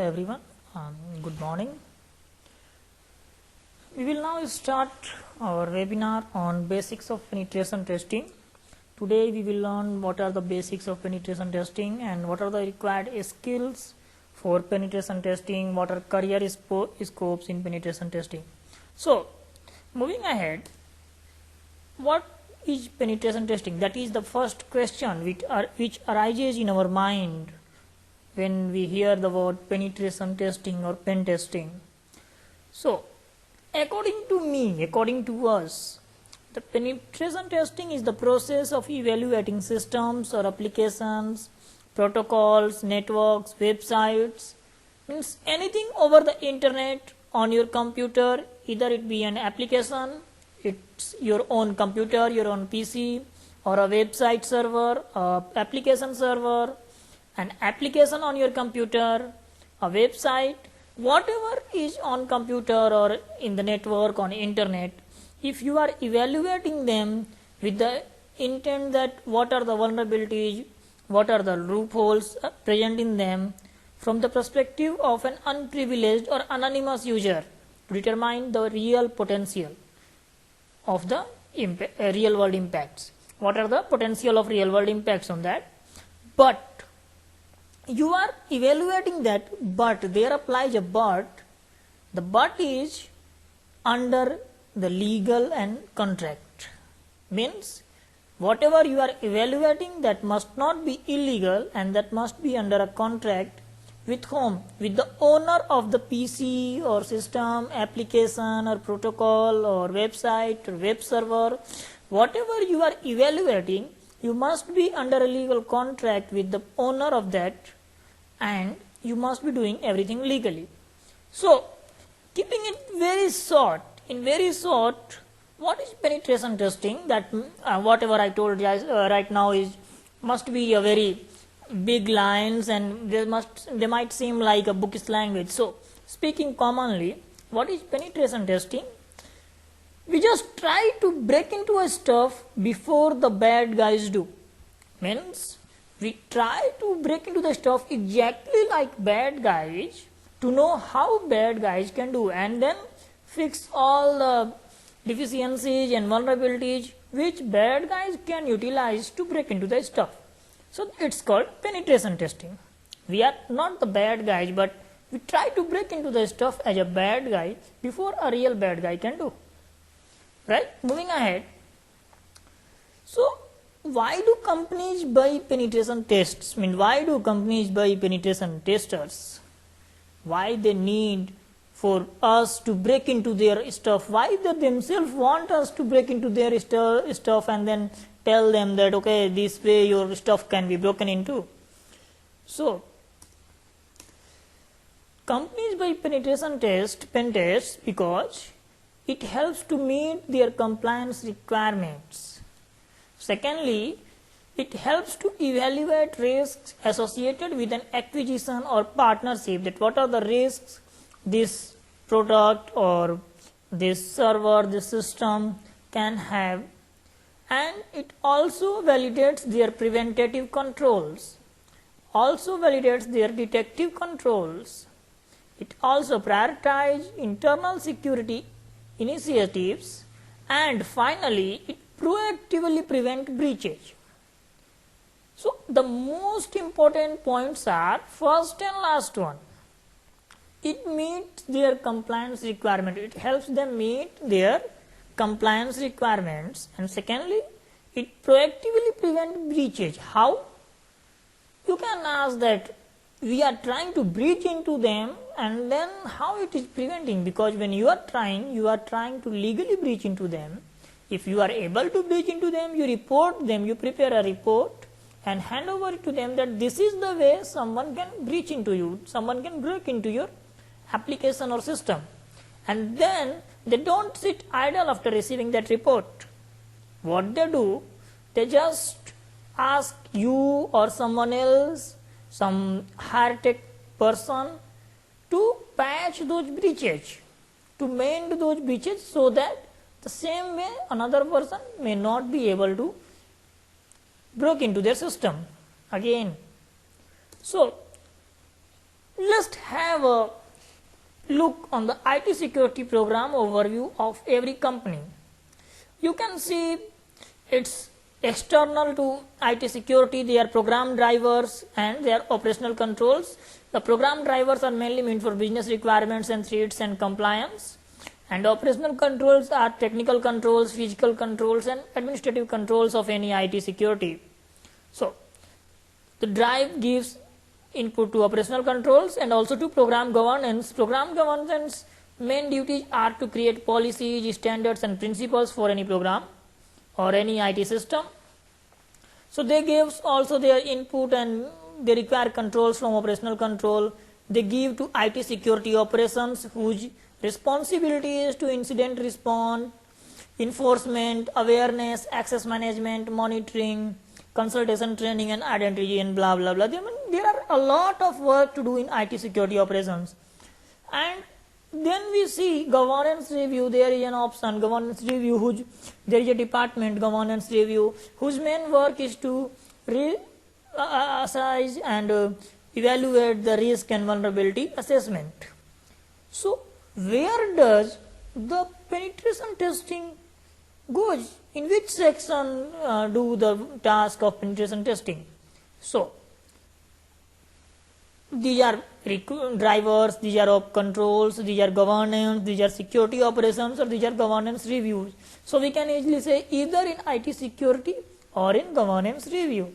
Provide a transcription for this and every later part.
everyone. Good morning. We will now start our webinar on basics of penetration testing. Today we will learn what are the basics of penetration testing and what are the required skills for penetration testing, what are career scopes in penetration testing. So, moving ahead, what is penetration testing? That is the first question which arises in our mind when we hear the word penetration testing or pen testing. So, according to us, the penetration testing is the process of evaluating systems or applications, protocols, networks, websites, means anything over the internet on your computer, either it be an application, it's your own computer, your own PC, or a website server, a application server, an application on your computer, a website, whatever is on computer or in the network on internet, if you are evaluating them with the intent that what are the vulnerabilities, what are the loopholes present in them from the perspective of an unprivileged or anonymous user to determine the real potential of the real world impacts. What are the potential of real world impacts on that? But you are evaluating that, but there applies a but. The but is under the legal and contract. Means whatever you are evaluating, that must not be illegal and that must be under a contract with whom? With the owner of the PC or system, application or protocol or website or web server. Whatever you are evaluating, you must be under a legal contract with the owner of that, and you must be doing everything legally. So, keeping it very short, what is penetration testing? That whatever I told you right now must be a very big lines, and they might seem like a bookish language. So, speaking commonly, what is penetration testing? We just try to break into a stuff before the bad guys do. Means we try to break into the stuff exactly like bad guys to know how bad guys can do, and then fix all the deficiencies and vulnerabilities which bad guys can utilize to break into the stuff. So it's called penetration testing. We are not the bad guys, but we try to break into the stuff as a bad guy before a real bad guy can do. Right? Moving ahead. So, why do companies buy penetration tests? Why do companies buy penetration testers? Why they need for us to break into their stuff? Why they themselves want us to break into their stuff and then tell them that, okay, this way your stuff can be broken into? So, companies buy penetration pen tests because it helps to meet their compliance requirements. Secondly, it helps to evaluate risks associated with an acquisition or partnership, that what are the risks this product or this server, this system can have, and it also validates their preventative controls, also validates their detective controls. It also prioritizes internal security initiatives, and finally it proactively prevents breaches. So the most important points are first and last one. It meets their compliance requirement. It helps them meet their compliance requirements. And secondly, it proactively prevents breaches. How? You can ask that we are trying to breach into them, and then how it is preventing? Because when you are trying to legally breach into them. If you are able to breach into them, you report them, you prepare a report and hand over it to them that this is the way someone can breach into you, someone can break into your application or system. And then they don't sit idle after receiving that report. What they do, they just ask you or someone else, some higher tech person, to patch those breaches, to mend those breaches, so that the same way another person may not be able to break into their system again. So Let's have a look on the IT security program overview of every company. You can see it's external to IT security, they are program drivers and they are operational controls. The program drivers are mainly meant for business requirements and threats and compliance, and operational controls are technical controls, physical controls and administrative controls of any IT security. So the drive gives input to operational controls and also to program governance. Program governance main duties are to create policies, standards and principles for any program or any IT system. So they give also their input and they require controls from operational control. They give to IT security operations whose responsibility is to incident response, enforcement, awareness, access management, monitoring, consultation, training and identity and blah blah blah. There are a lot of work to do in IT security operations. And then we see governance review. There is an option governance review, whose there is a department governance review whose main work is to assess and evaluate the risk and vulnerability assessment. So where does the penetration testing goes? In which section do the task of penetration testing? So these are drivers, these are controls, these are governance, these are security operations, or these are governance reviews. So we can easily say either in IT security or in governance review.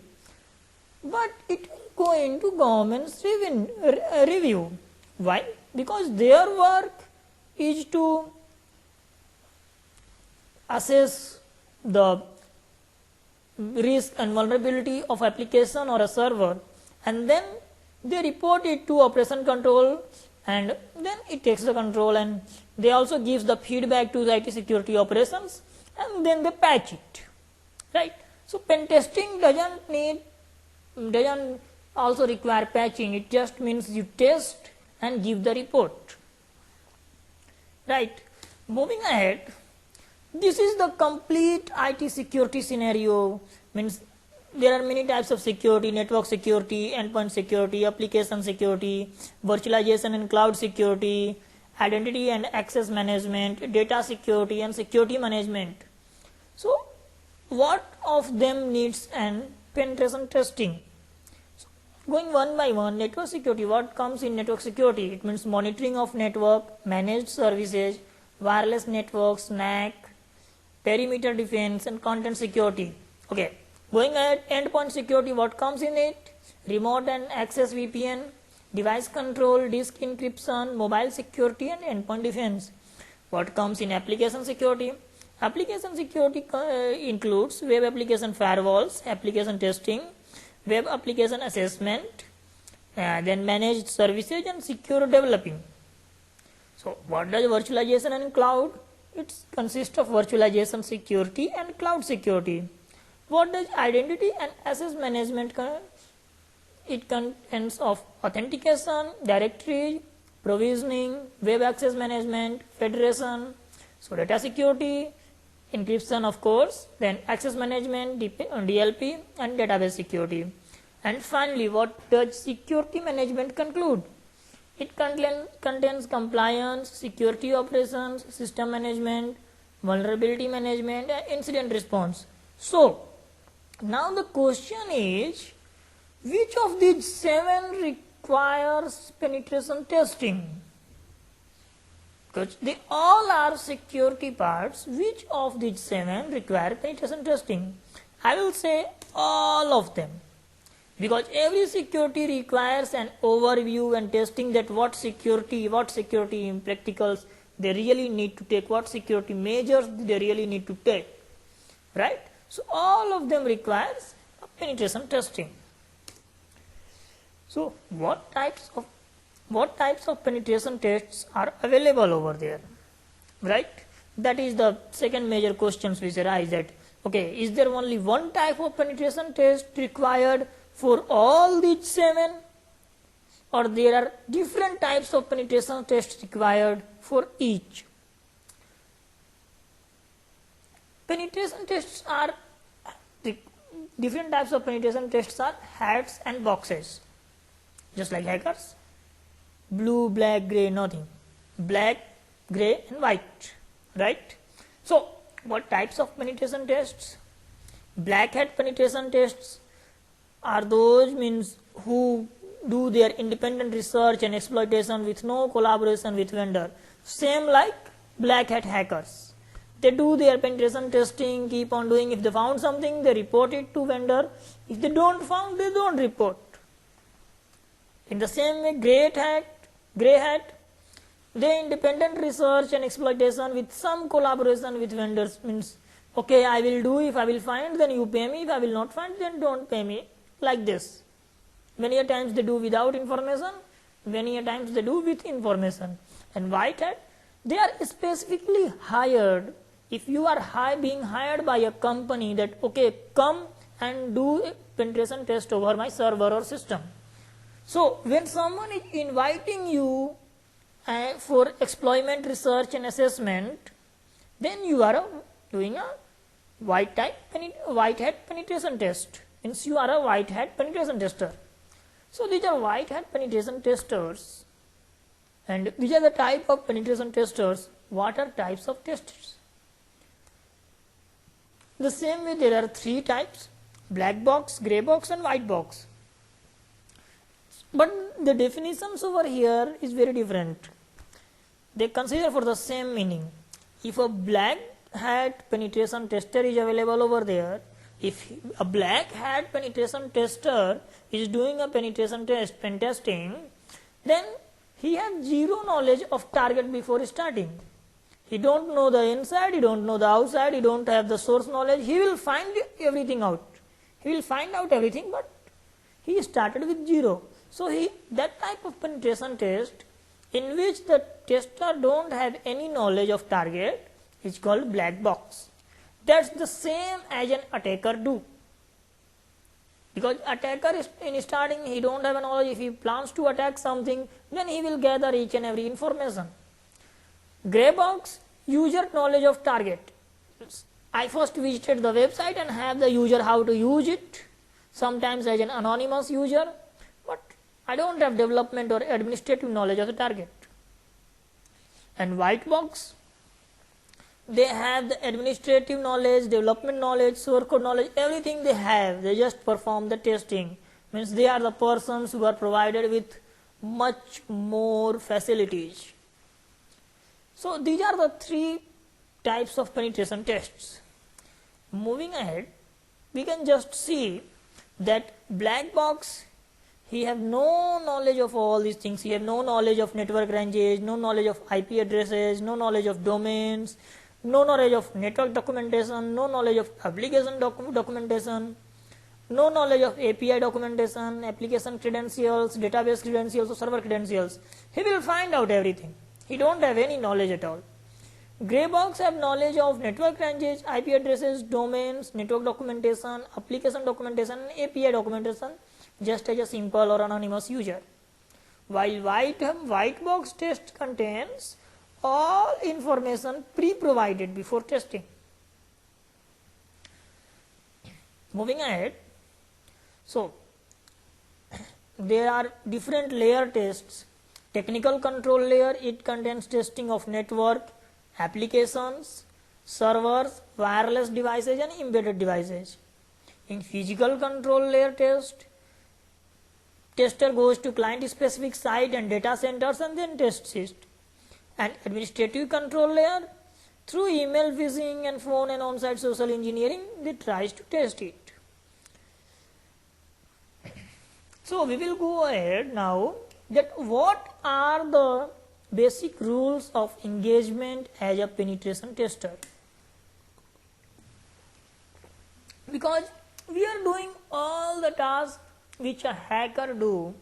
But it will go into governance review. Why? Because their work is to assess the risk and vulnerability of application or a server, and then they report it to operation control, and then it takes the control, and they also gives the feedback to the IT security operations, and then they patch it, right? So pen testing doesn't also require patching. It just means you test and give the report, right? Moving ahead, this is the complete IT security scenario. Means there are many types of security: network security, endpoint security, application security, virtualization and cloud security, identity and access management, data security and security management. So what of them needs an penetration testing? So going one by one, network security. What comes in network security? It means monitoring of network, managed services, wireless networks, NAC, perimeter defense and content security. Okay. Going ahead, endpoint security, what comes in it? Remote and access VPN, device control, disk encryption, mobile security and endpoint defense. What comes in application security? Application security includes web application firewalls, application testing, web application assessment, then managed services and secure developing. So what does virtualization and cloud? It consists of virtualization security and cloud security. What does identity and access management? It contains of authentication, directory, provisioning, web access management, federation. So data security, encryption of course, then access management, DLP and database security. And finally, what does security management conclude? It contains compliance, security operations, system management, vulnerability management and incident response. So now the question is, which of these 7 requires penetration testing? Because they all are security parts, which of these 7 require penetration testing? I will say all of them, because every security requires an overview and testing that what security in practicals they really need to take, what security measures they really need to take, right? So all of them requires penetration testing. So what types of penetration tests are available over there, right? That is the second major questions which arise, that okay, is there only one type of penetration test required for all these 7, or there are different types of penetration tests required for each? Penetration tests are, the different types of penetration tests are hats and boxes, just like hackers. blue, black, gray, nothing. Black, gray and white, right? So, what types of penetration tests? Black hat penetration tests are those means who do their independent research and exploitation with no collaboration with vendor. Same like black hat hackers. They do their penetration testing, keep on doing. If they found something, they report it to vendor. If they don't found, they don't report. In the same way, gray hat, they independent research and exploitation with some collaboration with vendors. Means, okay, I will do, if I will find, then you pay me, if I will not find, then don't pay me, like this. Many a times they do without information, many a times they do with information. And white hat, they are specifically hired. If you are being hired by a company that, okay, come and do a penetration test over my server or system. So, when someone is inviting you for exploitment research and assessment, then you are doing a white hat penetration test. Means you are a white hat penetration tester. So, these are white hat penetration testers, and these are the type of penetration testers. What are types of testers? The same way, there are three types: black box, gray box and white box. But the definitions over here is very different. They consider for the same meaning. If a black hat penetration tester is available over there, if a black hat penetration tester is doing a penetration test, pen testing, then he has zero knowledge of target before starting. He don't know the inside, he don't know the outside, he don't have the source knowledge. He will find everything out. He will find out everything, but he started with zero. So, that type of penetration test in which the tester don't have any knowledge of target is called black box. That's the same as an attacker do. Because attacker is in starting, he don't have a knowledge. If he plans to attack something, then he will gather each and every information. Gray box, user knowledge of target. I first visited the website and have the user how to use it, sometimes as an anonymous user, but I don't have development or administrative knowledge of the target. And white box, they have the administrative knowledge, development knowledge, source code knowledge, everything they have. They just perform the testing. Means they are the persons who are provided with much more facilities. So, these are the three types of penetration tests. Moving ahead, we can just see that black box, he have no knowledge of all these things. He have no knowledge of network ranges, no knowledge of IP addresses, no knowledge of domains, no knowledge of network documentation, no knowledge of application documentation, no knowledge of API documentation, application credentials, database credentials or server credentials. He will find out everything. He don't have any knowledge at all. Gray box have knowledge of network ranges, IP addresses, domains, network documentation, application documentation and API documentation, just as a simple or anonymous user. While white box test contains all information pre-provided before testing. Moving ahead, so there are different layer tests. Technical control layer, it contains testing of network, applications, servers, wireless devices and embedded devices. In physical control layer test, tester goes to client specific site and data centers and then tests it. And administrative control layer, through email phishing and phone and on-site social engineering, they tries to test it. So, we will go ahead now that what are the basic rules of engagement as a penetration tester. Because we are doing all the tasks which a hacker do,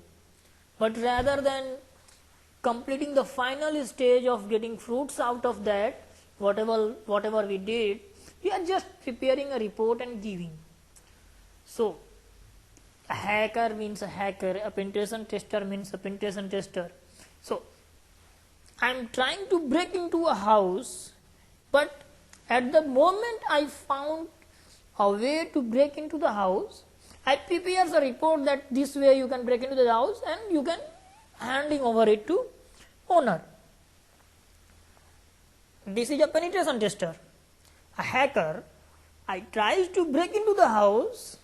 but rather than completing the final stage of getting fruits out of that, whatever we did, we are just preparing a report and giving. So, a hacker means a hacker, a penetration tester means a penetration tester. So, I am trying to break into a house, but at the moment I found a way to break into the house, I prepare a report that this way you can break into the house and you can handing over it to owner. This is a penetration tester. A hacker, I tries to break into the house.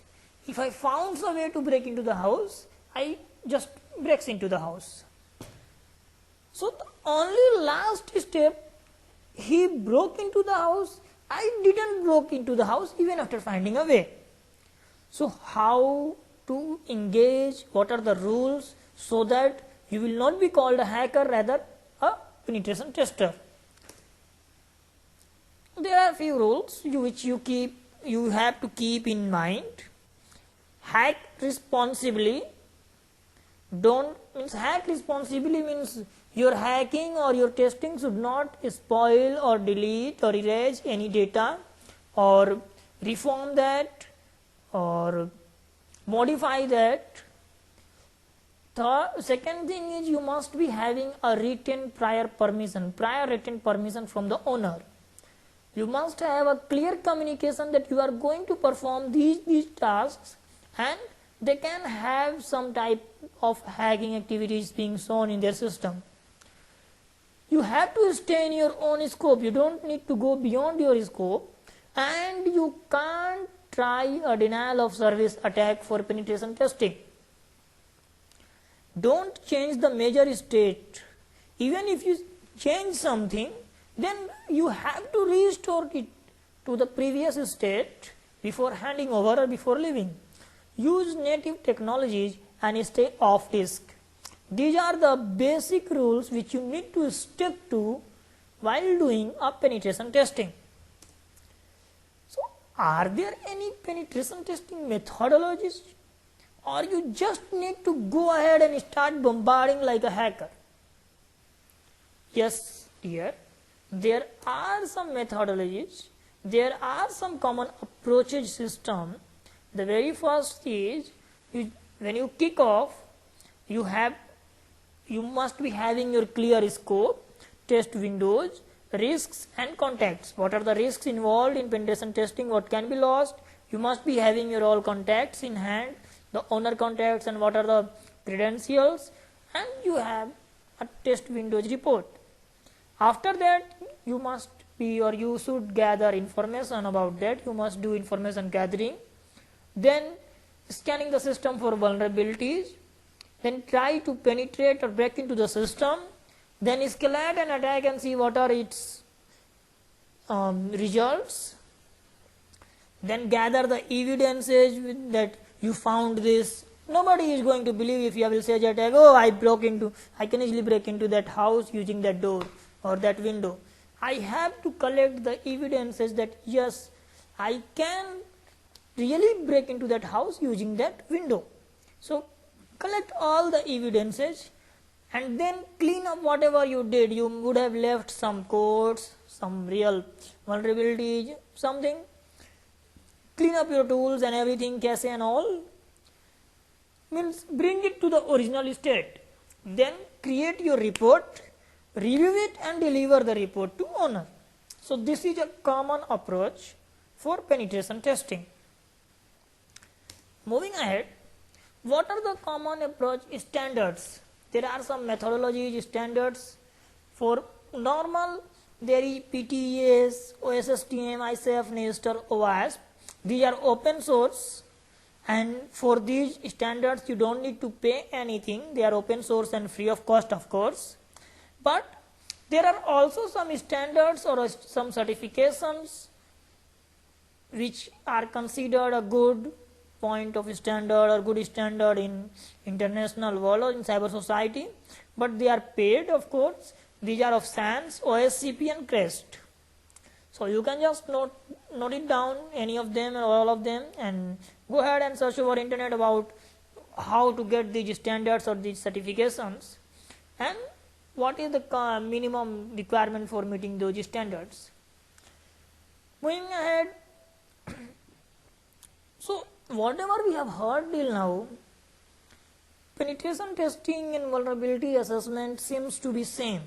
If I found a way to break into the house, I just breaks into the house. So the only last step, he broke into the house. I didn't broke into the house even after finding a way. So how to engage, what are the rules so that you will not be called a hacker, rather a penetration tester. There are few rules which you have to keep in mind. Hack responsibly. Hack responsibly means your hacking or your testing should not spoil or delete or erase any data or reform that or modify that. The second thing is you must be having a written prior written permission from the owner. You must have a clear communication that you are going to perform these tasks, and they can have some type of hacking activities being shown in their system. You have to stay in your own scope. You don't need to go beyond your scope, and you can't try a denial of service attack for penetration testing. Don't change the major state. Even if you change something, then you have to restore it to the previous state before handing over or before leaving. Use native technologies and stay off disk. These are the basic rules which you need to stick to while doing a penetration testing. So, are there any penetration testing methodologies, or you just need to go ahead and start bombarding like a hacker? Yes, dear. There are some methodologies, there are some common approaches system. The very first is, when you kick off, you must be having your clear scope, test windows, risks and contacts. What are the risks involved in penetration testing? What can be lost? You must be having your all contacts in hand, the owner contacts and what are the credentials, and you have a test windows report. After that, you must be or you should gather information about that. You must do information gathering, then scanning the system for vulnerabilities, then try to penetrate or break into the system, then escalate an attack and see what are its results, then gather the evidences that you found this. Nobody is going to believe if you will say that, oh, I can easily break into that house using that door or that window. I have to collect the evidences that yes, I can really break into that house using that window. So collect all the evidences and then clean up whatever you did. You would have left some codes, some real vulnerabilities, something. Clean up your tools and everything, cache and all. Means bring it to the original state. Then create your report, review it and deliver the report to owner. So this is a common approach for penetration testing. Moving ahead, what are the common approach standards? There are some methodologies, standards. For normal, there is PTES, OSSTM, ISAF, NIST or OWASP. These are open source, and for these standards you don't need to pay anything. They are open source and free of cost, of course. But there are also some standards or some certifications which are considered a good point of standard or good standard in international world or in cyber society, but they are paid, of course. These are of SANS, OSCP and CREST. So you can just note it down, any of them or all of them, and go ahead and search over internet about how to get these standards or these certifications and what is the minimum requirement for meeting those standards. Moving ahead, so whatever we have heard till now, penetration testing and vulnerability assessment seems to be same.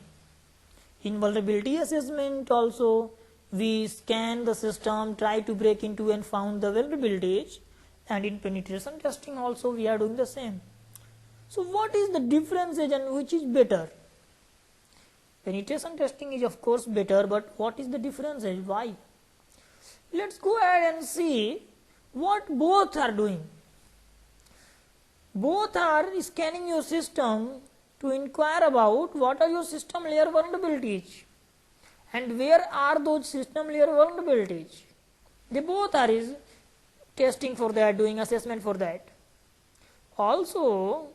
In vulnerability assessment also, we scan the system, try to break into and found the vulnerabilities, and in penetration testing also we are doing the same. So what is the difference and which is better? Penetration testing is of course better, but what is the difference and why? Let's go ahead and see what both are doing. Both are scanning your system to inquire about what are your system layer vulnerabilities and where are those system layer vulnerabilities. They both are testing for that, doing assessment for that. Also,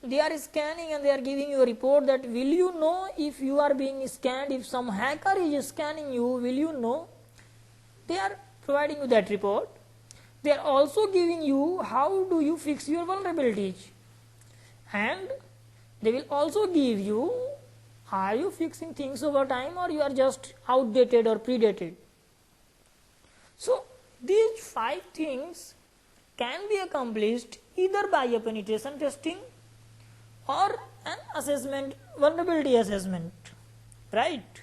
they are scanning and they are giving you a report that will you know if you are being scanned, if some hacker is scanning you, will you know? They are providing you that report. They are also giving you how do you fix your vulnerabilities, and they will also give you are you fixing things over time or you are just outdated or predated. So these 5 things can be accomplished either by a penetration testing or an assessment, vulnerability assessment, right?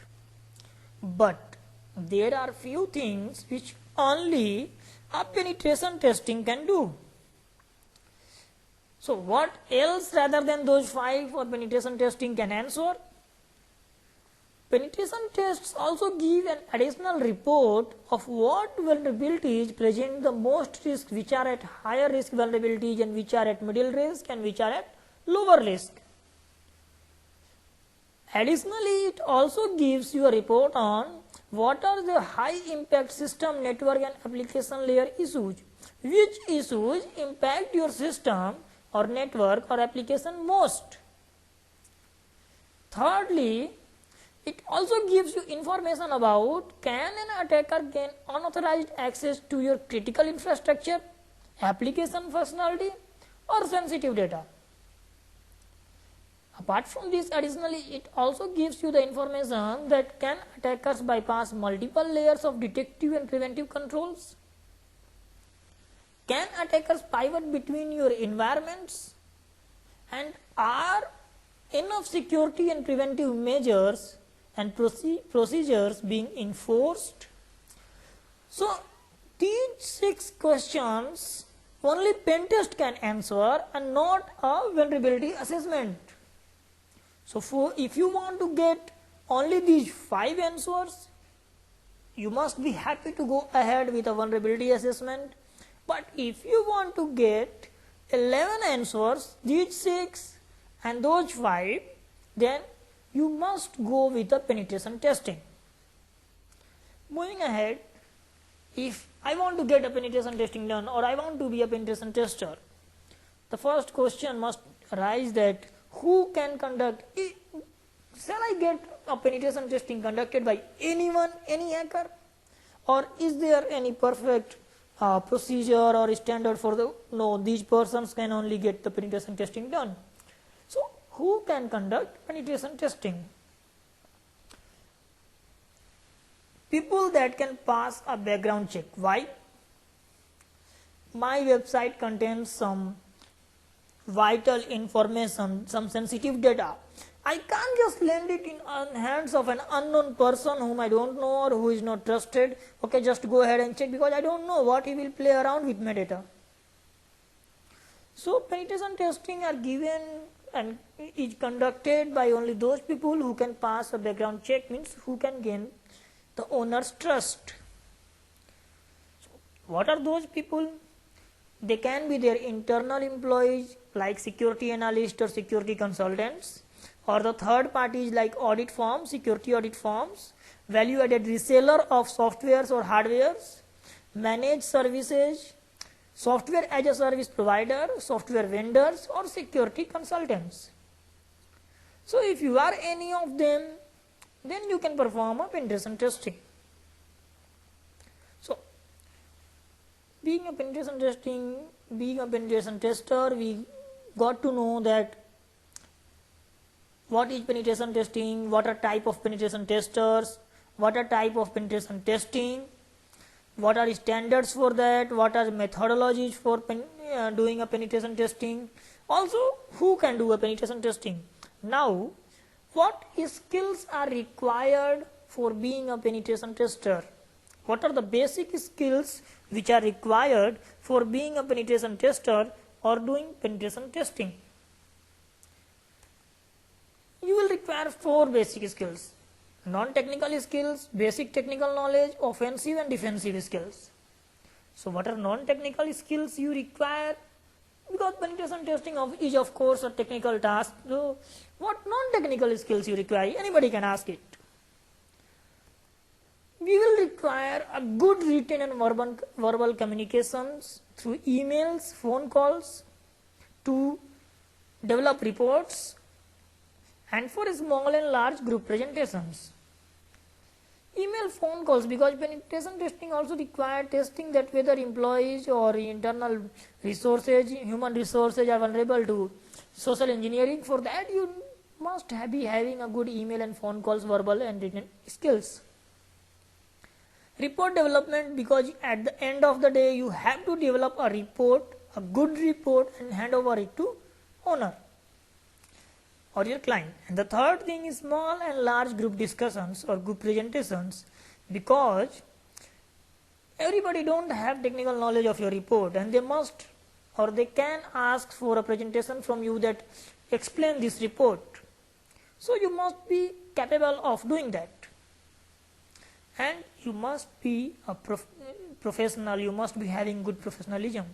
But there are few things which only a penetration testing can do. So what else rather than those 5 for penetration testing can answer? Penetration tests also give an additional report of what vulnerabilities present the most risk, which are at higher risk vulnerabilities and which are at middle risk and which are at lower risk. Additionally, it also gives you a report on what are the high impact system, network and application layer issues. Which issues impact your system or network or application most. Thirdly, it also gives you information about can an attacker gain unauthorized access to your critical infrastructure, application functionality or sensitive data. Apart from this, additionally, it also gives you the information that can attackers bypass multiple layers of detective and preventive controls? Can attackers pivot between your environments? And are enough security and preventive measures and procedures being enforced? So these 6 questions only pen test can answer and not a vulnerability assessment. So if you want to get only these 5 answers, you must be happy to go ahead with a vulnerability assessment. But if you want to get 11 answers, these 6 and those 5, then you must go with the penetration testing. Moving ahead, if I want to get a penetration testing done or I want to be a penetration tester, the first question must arise that who can conduct, shall I get a penetration testing conducted by anyone, any hacker, or is there any perfect procedure or standard for no, these persons can only get the penetration testing done. So who can conduct penetration testing? People that can pass a background check. Why? My website contains some vital information, some sensitive data. I can't just lend it in hands of an unknown person whom I don't know or who is not trusted. Okay, just go ahead and check because I don't know what he will play around with my data. So penetration testing are given and is conducted by only those people who can pass a background check, means who can gain the owner's trust. So what are those people? They can be their internal employees like security analysts or security consultants, or the third parties like audit firms, security audit firms, value added reseller of softwares or hardwares, managed services, software as a service provider, software vendors or security consultants. So if you are any of them, then you can perform a penetration testing. So being a penetration tester, we got to know that what is penetration testing, what are type of penetration testers, what are type of penetration testing, what are standards for that, what are methodologies for doing a penetration testing, also who can do a penetration testing. Now what skills are required for being a penetration tester? What are the basic skills which are required for being a penetration tester or doing penetration testing. You will require 4 basic skills: non-technical skills, basic technical knowledge, offensive and defensive skills. So what are non-technical skills you require? Because penetration testing is of course a technical task. So what non-technical skills you require? Anybody can ask it. We will require a good written and verbal communications through emails, phone calls, to develop reports, and for small and large group presentations. Email, phone calls, because penetration testing also require testing that whether employees or internal resources, human resources are vulnerable to social engineering. For that you must be having a good email and phone calls, verbal and written skills. Report development, because at the end of the day you have to develop a report, a good report, and hand over it to owner or your client. And the third thing is small and large group discussions or group presentations, because everybody don't have technical knowledge of your report, and they must or they can ask for a presentation from you that explain this report. So you must be capable of doing that, and you must be a professional. You must be having good professionalism.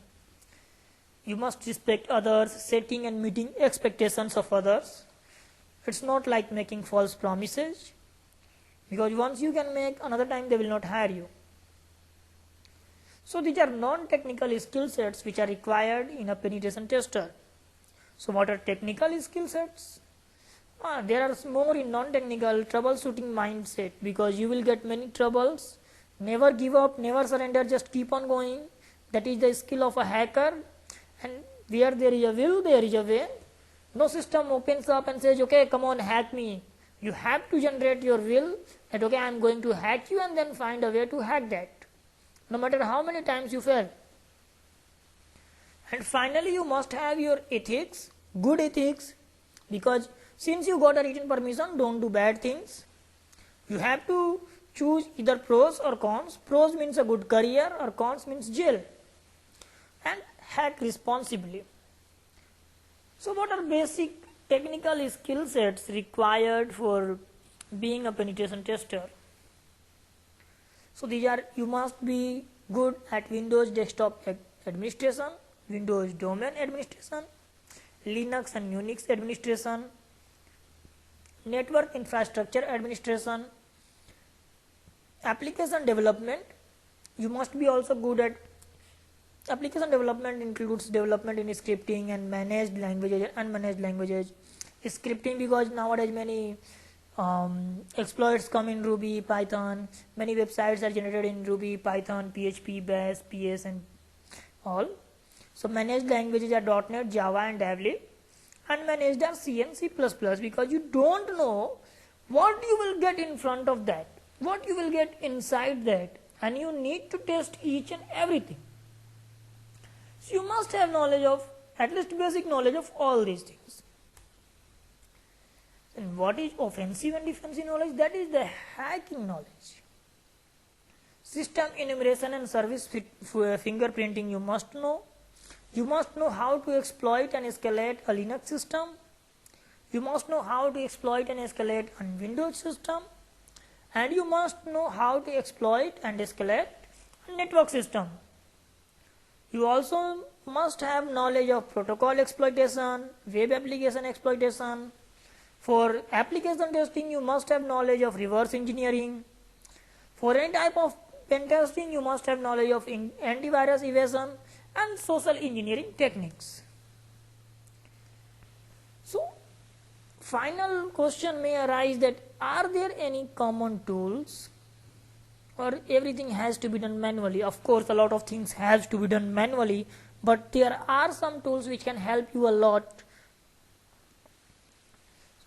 You must respect others, setting and meeting expectations of others. It's not like making false promises, because once you can make, another time they will not hire you. So these are non-technical skill sets which are required in a penetration tester. So what are technical skill sets? There are more in non-technical: troubleshooting mindset, because you will get many troubles. Never give up, never surrender, just keep on going. That is the skill of a hacker. And where there is a will, there is a way. No system opens up and says, okay, come on, hack me. You have to generate your will that, okay, I am going to hack you, and then find a way to hack that, no matter how many times you fail. And finally, you must have your ethics, good ethics, because since you got a written permission, don't do bad things. You have to choose either pros or cons. Pros means a good career, or cons means jail. And hack responsibly. So what are basic technical skill sets required for being a penetration tester? So these are: you must be good at Windows desktop administration, Windows domain administration, Linux and Unix administration, network infrastructure administration, application development. You must be also good at application development. Includes development in scripting and managed languages, unmanaged languages. Scripting, because nowadays many exploits come in Ruby, Python. Many websites are generated in Ruby, Python, PHP, Bash, PS and all. So managed languages are .NET, Java and Davli. Unmanaged are C and C++, because you don't know what you will get in front of that, what you will get inside that, and you need to test each and everything. So you must have knowledge of, at least basic knowledge of all these things. And what is offensive and defensive knowledge? That is the hacking knowledge. System enumeration and service fingerprinting you must know. You must know how to exploit and escalate a Linux system. You must know how to exploit and escalate a Windows system. And you must know how to exploit and escalate a network system. You also must have knowledge of protocol exploitation, web application exploitation. For application testing, you must have knowledge of reverse engineering. For any type of pen testing, you must have knowledge of antivirus evasion and social engineering techniques. So, final question may arise that, are there any common tools, or everything has to be done manually? Of course, a lot of things has to be done manually, but there are some tools which can help you a lot.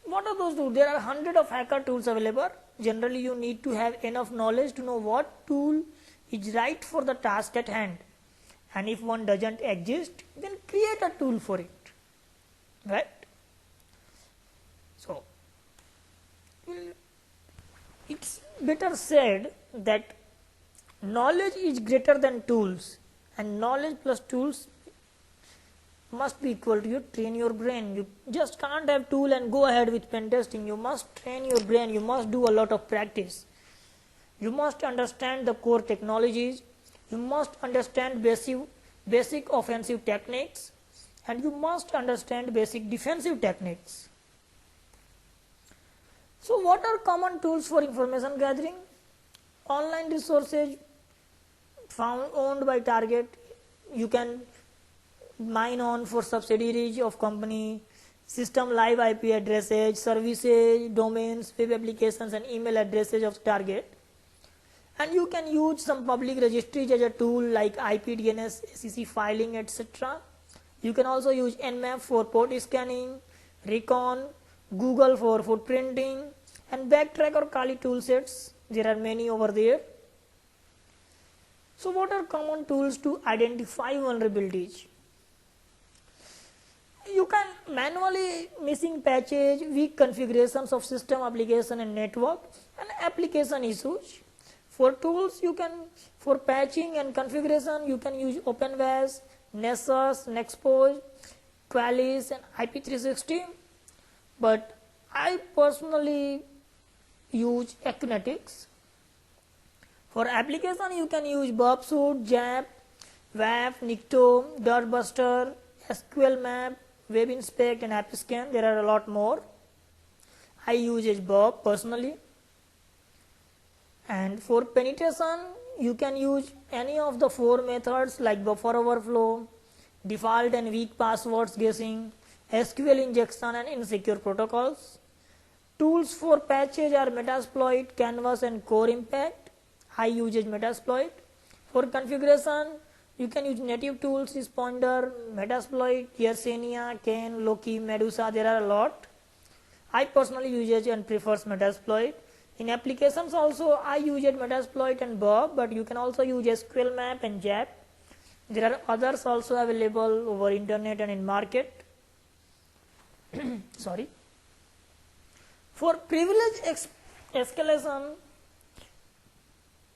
What are those tools? There are hundreds of hacker tools available. Generally, you need to have enough knowledge to know what tool is right for the task at hand. And if one doesn't exist, then create a tool for it. Right? So, it's better said that knowledge is greater than tools, and knowledge plus tools must be equal to you train your brain. You just can't have tool and go ahead with pen testing. You must train your brain. You must do a lot of practice. You must understand the core technologies. You must understand basic offensive techniques, and you must understand basic defensive techniques. So what are common tools for information gathering? Online resources owned by target. You can mine on for subsidiaries of company, system live IP addresses, services, domains, web applications and email addresses of target. And you can use some public registries as a tool like IP, DNS, SEC filing, etc. You can also use Nmap for port scanning, Recon, Google for footprinting, and Backtrack or Kali tool sets. There are many over there. So what are common tools to identify vulnerabilities? You can manually missing patches, weak configurations of system, application and network, and application issues. For tools, you can, for patching and configuration, you can use OpenVAS, Nessus, Nexpose, Qualys and IP360. But I personally use Acunetics. For application, you can use Bobsuit, JAP, WAF, Nikto, Dirtbuster, SQL Map, Web Inspect and AppScan. There are a lot more. I use Bob personally. And for penetration, you can use any of the 4 methods like buffer overflow, default and weak passwords guessing, SQL injection and insecure protocols. Tools for patches are Metasploit, Canvas and Core Impact. I use Metasploit. For configuration, you can use native tools, Sponder, Metasploit, Yersinia, Kane, Loki, Medusa. There are a lot. I personally use and prefers Metasploit. In applications also, I use Metasploit and Bob, but you can also use SQL Map and JAP. There are others also available over internet and in market. Sorry. For privilege escalation,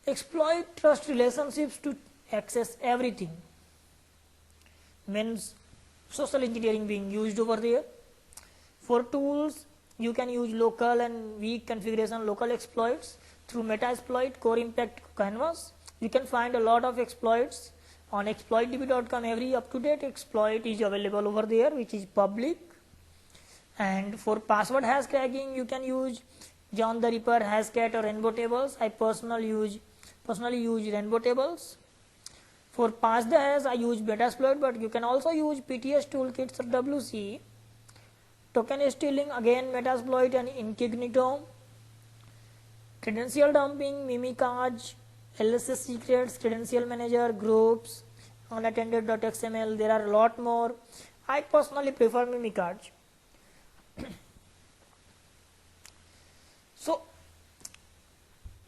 exploit trust relationships to access everything. Means social engineering being used over there. For tools, you can use local and weak configuration local exploits through Metasploit, Core Impact, Canvas. You can find a lot of exploits on exploitdb.com. Every up-to-date exploit is available over there, which is public. And for password hash cracking, you can use John the Ripper, Hashcat or Rainbow Tables. I personally use Rainbow Tables. For pass the hash, I use Metasploit, but you can also use PTS toolkits or WC. Token stealing, again Metasploit and Incognito. Credential dumping, Mimikatz, LSS secrets, credential manager, groups, unattended.xml. There are a lot more. I personally prefer Mimikatz. So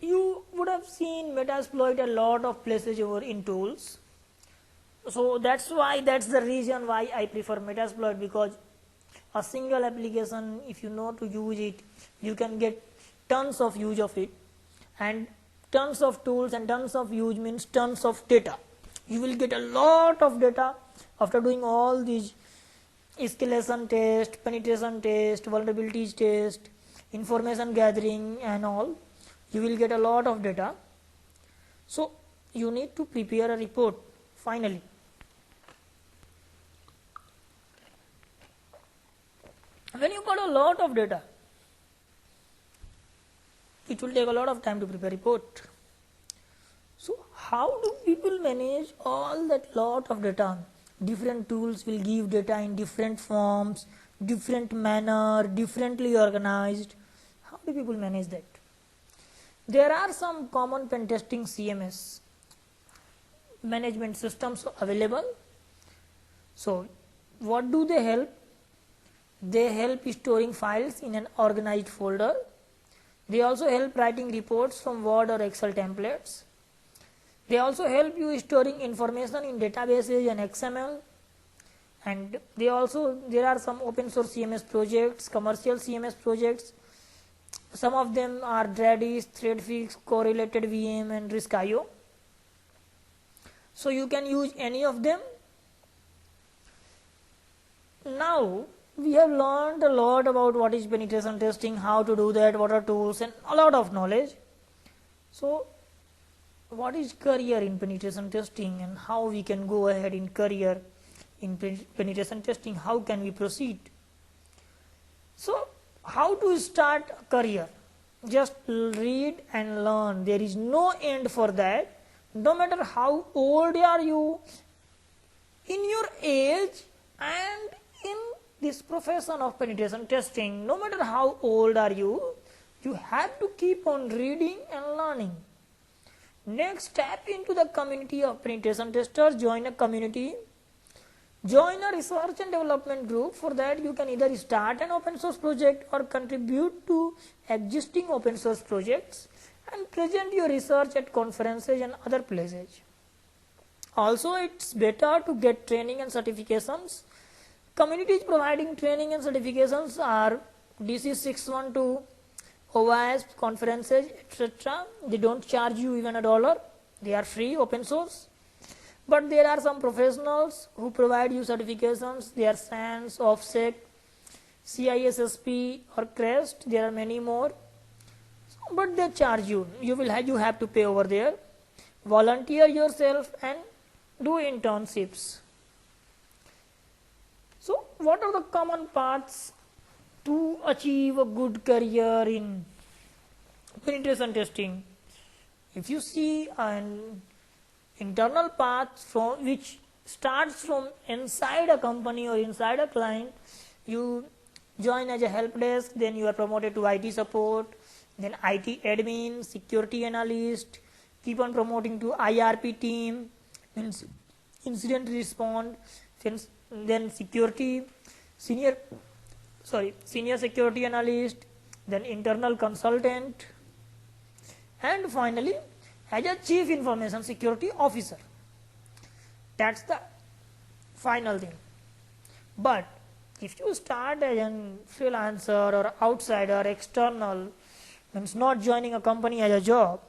you would have seen Metasploit a lot of places over in tools. So that's the reason why I prefer Metasploit, because a single application, if you know to use it, you can get tons of use of it, and tons of tools and tons of use means tons of data. You will get a lot of data after doing all these escalation test, penetration test, vulnerabilities test, information gathering and all. You will get a lot of data. So you need to prepare a report finally. When you got a lot of data, it will take a lot of time to prepare a report. So how do people manage all that lot of data? Different tools will give data in different forms, different manner, differently organized. How do people manage that? There are some common pen testing CMS management systems available. So what do they help? They help storing files in an organized folder. They also help writing reports from Word or Excel templates. They also help you storing information in databases and XML. And there are some open source CMS projects, commercial CMS projects. Some of them are Redis, Threadfix, Correlated VM and Risk.io. So you can use any of them. Now we have learned a lot about what is penetration testing, how to do that, what are tools, and a lot of knowledge. So what is career in penetration testing and how we can go ahead in career in penetration testing, how can we proceed? So how to start a career? Just read and learn. There is no end for that. No matter how old are you in your age and in this profession of penetration testing, no matter how old are you, you have to keep on reading and learning. Next, tap into the community of penetration testers. Join a community. Join a research and development group. For that, you can either start an open source project or contribute to existing open source projects and present your research at conferences and other places. Also, it's better to get training and certifications. Communities providing training and certifications are DC 612, OIS, conferences, etc. They don't charge you even $1. They are free, open source. But there are some professionals who provide you certifications. They are SANS, OFSEC, CISSP or CREST. There are many more. But they charge you. You have to pay over there. Volunteer yourself and do internships. So what are the common paths to achieve a good career in penetration testing? If you see an internal path from which starts from inside a company or inside a client, you join as a help desk, then you are promoted to IT support, then IT admin, security analyst, keep on promoting to IRP team, then incident response, then senior security analyst, then internal consultant, and finally as a chief information security officer. That's the final thing. But if you start as a freelancer or outsider, external, means not joining a company as a job,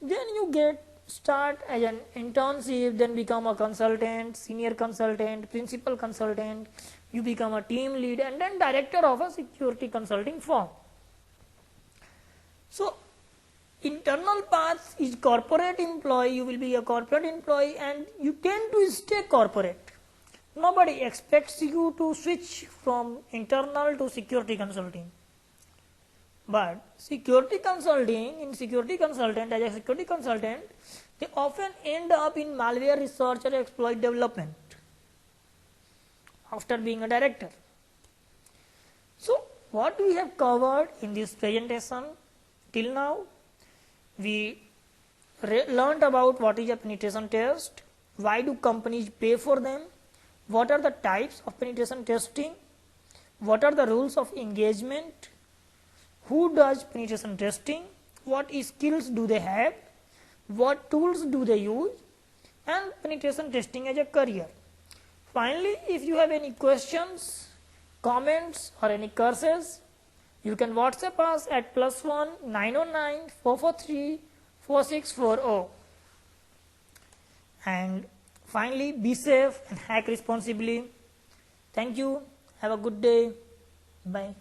then you start as an internship, then become a consultant, senior consultant, principal consultant, you become a team lead, and then director of a security consulting firm. So internal path is corporate employee. You will be a corporate employee and you tend to stay corporate. Nobody expects you to switch from internal to security consulting. But security consulting, as a security consultant, they often end up in malware research or exploit development after being a director. So what we have covered in this presentation till now, we learned about what is a penetration test, why do companies pay for them, what are the types of penetration testing, what are the rules of engagement, who does penetration testing, what skills do they have, what tools do they use, and penetration testing as a career. Finally, if you have any questions, comments or any curses, you can WhatsApp us at +1 909 443 4640. And finally, be safe and hack responsibly. Thank you. Have a good day. Bye.